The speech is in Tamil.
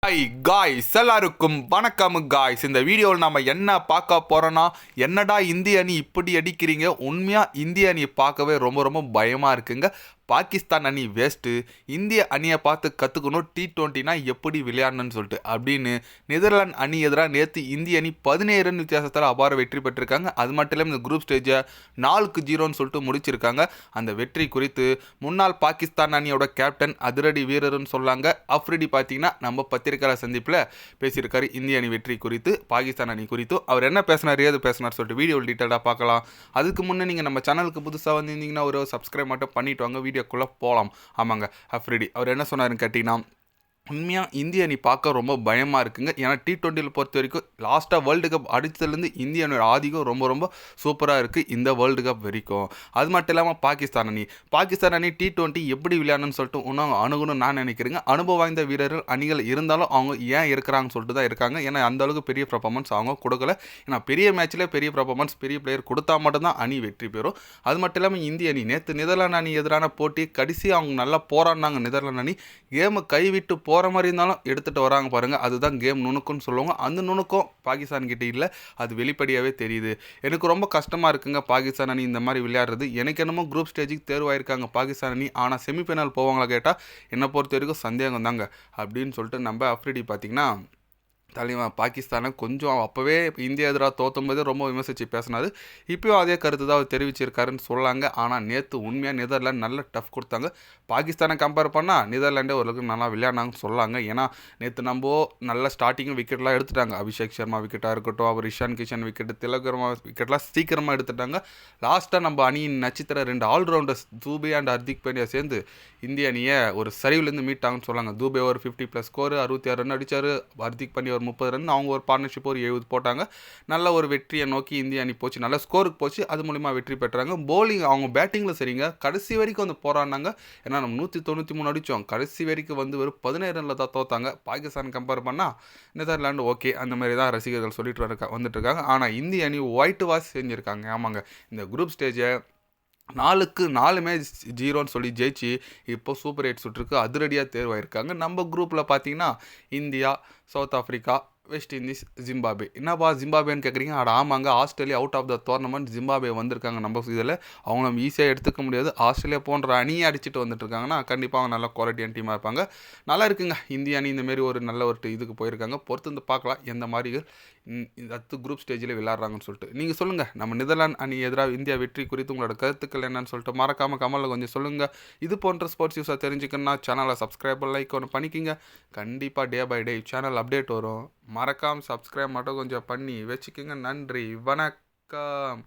ஹாய் காய்ஸ், எல்லாருக்கும் வணக்கம் காய்ஸ். இந்த வீடியோவில் நம்ம என்ன பார்க்க போகிறோன்னா, என்னடா இந்திய அணி இப்படி அடிக்கிறீங்க, உண்மையாக இந்திய அணி பார்க்கவே ரொம்ப ரொம்ப பயமாக இருக்குங்க. பாகிஸ்தான் அணி வேஸ்ட்டு, இந்திய அணியை பார்த்து கற்றுக்கணும் T20னா எப்படி விளையாடணும்னு சொல்லிட்டு அப்படின்னு நெதர்லாந்து அணி எதிராக நேற்று இந்திய அணி 17 ரன் வித்தியாசத்தில் அபார வெற்றி பெற்றிருக்காங்க. அது மட்டும் இல்லாமல் இந்த குரூப் ஸ்டேஜை 4-0ன்னு சொல்லிட்டு முடிச்சிருக்காங்க. அந்த வெற்றி குறித்து முன்னாள் பாகிஸ்தான் அணியோட கேப்டன் அதிரடி வீரர்னு சொல்லாங்க அஃப்ரிடி பார்த்தீங்கன்னா நம்ம பத்திரிகையாளர் சந்திப்பில் பேசியிருக்காரு இந்திய அணி வெற்றி குறித்து, பாகிஸ்தான் அணி குறித்தும். அவர் என்ன பேசினார், ஏது பேசினார் சொல்லிட்டு வீடியோவில் டீட்டெயிலாக பார்க்கலாம். அதுக்கு முன்னே நீங்கள் நம்ம சேனலுக்கு புதுசாக வந்திருந்தீங்கன்னா ஒரு சப்ஸ்கிரைப் மட்டும் பண்ணிவிட்டு வாங்க, வீடியோக்குள்ளே போகலாம். ஆமாங்க, அஃப்ரிடி அவர் என்ன சொன்னாருன்னு கேட்டிங்கன்னா, உண்மையாக இந்திய அணி பார்க்க ரொம்ப பயமாக இருக்குங்க. ஏன்னா T20யில் பொறுத்த வரைக்கும் லாஸ்ட்டாக வேர்ல்டு கப் அடித்ததுலேருந்து இந்திய அணியோட ஆதிக்கம் ரொம்ப ரொம்ப சூப்பராக இருக்குது இந்த வேர்ல்டு கப் வரைக்கும். அது மட்டும் இல்லாமல் பாகிஸ்தான் அணி T20 எப்படி விளையாடணும்னு சொல்லிட்டு இன்னும் அணுகணும்னு நான் நினைக்கிறேங்க. அனுபவம் வாய்ந்த வீரர்கள் அணிகள் இருந்தாலும் அவங்க ஏன் இருக்கிறாங்கன்னு சொல்லிட்டு தான் இருக்காங்க. ஏன்னா அந்தளவுக்கு பெரிய பர்ஃபார்மன்ஸ் அவங்க கொடுக்கல. ஏன்னா பெரிய மேட்ச்சில் பெரிய பர்ஃபார்மன்ஸ் பெரிய பிளேயர் கொடுத்தா மட்டும்தான் அணி வெற்றி பெறும். அது மட்டும் இல்லாமல் இந்திய அணி நேற்று நெதர்லாந்து அணி எதிரான போட்டி கடைசி அவங்க நல்லா போராடினாங்க. நெதர்லாந்து அணி கேமை கைவிட்டு போகிற மாதிரி இருந்தாலும் எடுத்துகிட்டு வராங்க பாருங்கள், அதுதான் கேம் நுணுக்குன்னு சொல்லுவாங்க. அந்த நுணுக்கம் பாகிஸ்தான் கிட்டே இல்லை, அது வெளிப்படையாகவே தெரியுது. எனக்கு ரொம்ப கஷ்டமாக இருக்குங்க பாகிஸ்தான் அணி இந்த மாதிரி விளையாடுறது. எனக்கு என்னமோ குரூப் ஸ்டேஜுக்கு தேர்வாயிருக்காங்க பாகிஸ்தான் அணி, ஆனால் செமிஃபைனல் போவாங்களா கேட்டால் என்னை பொறுத்த வரைக்கும் சந்தேகம் தாங்க அப்படின்னு சொல்லிட்டு நம்ம அஃப்ரிடி பார்த்திங்கன்னா தலைவன் பாகிஸ்தானை கொஞ்சம் அப்போவே இந்தியா எதிராக தோற்றும்போது ரொம்ப விமர்சித்து பேசினார். இப்போயும் அதே கருத்து தான் அவர் தெரிவிச்சிருக்காருன்னு சொல்லாங்க. ஆனால் நேற்று உண்மையாக நெதர்லாந்து நல்ல டஃப் கொடுத்தாங்க. பாகிஸ்தானை கம்பேர் பண்ணால் நெதர்லாண்டே ஓரளவுக்கு நல்லா விளையாடினாங்கன்னு சொல்லாங்க. ஏன்னா நேற்று நம்ம நல்ல ஸ்டார்டிங் விக்கெட்லாம் எடுத்துட்டாங்க. அபிஷேக் சர்மா விக்கெட்டாக இருக்கட்டும், அவர் இஷான் கிஷன் விக்கெட்டு, திலகர்மா விக்கெட்லாம் சீக்கிரமாக எடுத்துட்டாங்க. லாஸ்ட்டாக நம்ம அணியின் நட்சத்திர 2 ஆல்ரவுண்டர்ஸ் தூபே அண்ட் ஹர்திக் பாண்டியா சேர்ந்து இந்திய அணியை ஒரு சரிவுலேருந்து மீட்டாங்கன்னு சொல்லாங்க. தூபே ஒரு 50+ ஸ்கோர் 66 ரன் அடித்தார், ஹர்திக் பாண்டியா ஒரு 30 ரன், அவங்க ஒரு பார்ட்னர்ஷிப் ஒரு 70 போட்டாங்க. நல்ல ஒரு வெற்றியை நோக்கி இந்திய அணி போச்சு, நல்ல ஸ்கோருக்கு போச்சு. அது மூலிமா வெற்றி பெற்றாங்க. போலிங் அவங்க பேட்டிங்கில் சரிங்க, கடைசி வரைக்கும் வந்து போராடினாங்க. ஏன்னா நம்ம 193 அடித்தோம், கடைசி வரைக்கும் வந்து வெறும் 17 ரனில் தான் தோத்தாங்க. பாகிஸ்தான் கம்பேர் பண்ணால் நெதர்லாண்டு ஓகே அந்த மாதிரி தான் ரசிகர்கள் சொல்லிட்டு வந்துட்டு இருக்காங்க. ஆனால் இந்திய அணி ஒயிட் வாஷ் செஞ்சுருக்காங்க. ஆமாங்க, இந்த குரூப் ஸ்டேஜை 4-0ன்னு சொல்லி ஜெயிச்சு இப்போ சூப்பர் 8 சுற்றுக்கு அதிரடியாக தேர்வாயிருக்காங்க. நம்ம குரூப்பில் பார்த்தீங்கன்னா India, South Africa, West Indies, Zimbabwe. என்னப்பா ஜிம்பாபேன்னு கேட்குறீங்க? ஆமாங்க, Australia out of the tournament Zimbabwe வந்திருக்காங்க. நம்ம இதில் அவங்க நம்ம ஈஸியாக எடுத்துக்க முடியாது. ஆஸ்திரேலியா போன்ற அணியை அடிச்சுட்டு வந்துட்டுருக்காங்கன்னா கண்டிப்பாக அவங்க நல்ல குவாலிட்டியான டீமாக இருப்பாங்க. நல்லா இருக்குங்க இந்திய அணி இந்தமாரி ஒரு நல்ல ஒரு இதுக்கு போயிருக்காங்க. பொறுத்து வந்து பார்க்கலாம் எந்த மாதிரி அடுத்து குரூப் ஸ்டேஜில் விளையாடுறாங்கன்னு சொல்லிட்டு. நீங்கள் சொல்லுங்கள், நம்ம நெதர்லாந்து அணி எதிராக இந்தியா வெற்றி குறித்து உங்களோட கருத்துக்கள் என்னன்னு சொல்லிட்டு மறக்காமல் கமெண்ட்டில் கொஞ்சம் சொல்லுங்கள். இது போன்ற ஸ்போர்ட்ஸ் நியூஸாக தெரிஞ்சுக்கணுன்னா சேனலை சப்ஸ்கிரைப் லைக் ஒன்று பண்ணிக்கிங்க. கண்டிப்பாக day by day channel update வரும். மறக்காமல் சப்ஸ்கிரைப் மட்டும் கொஞ்சம் பண்ணி வச்சுக்கோங்க. நன்றி, வணக்கம்.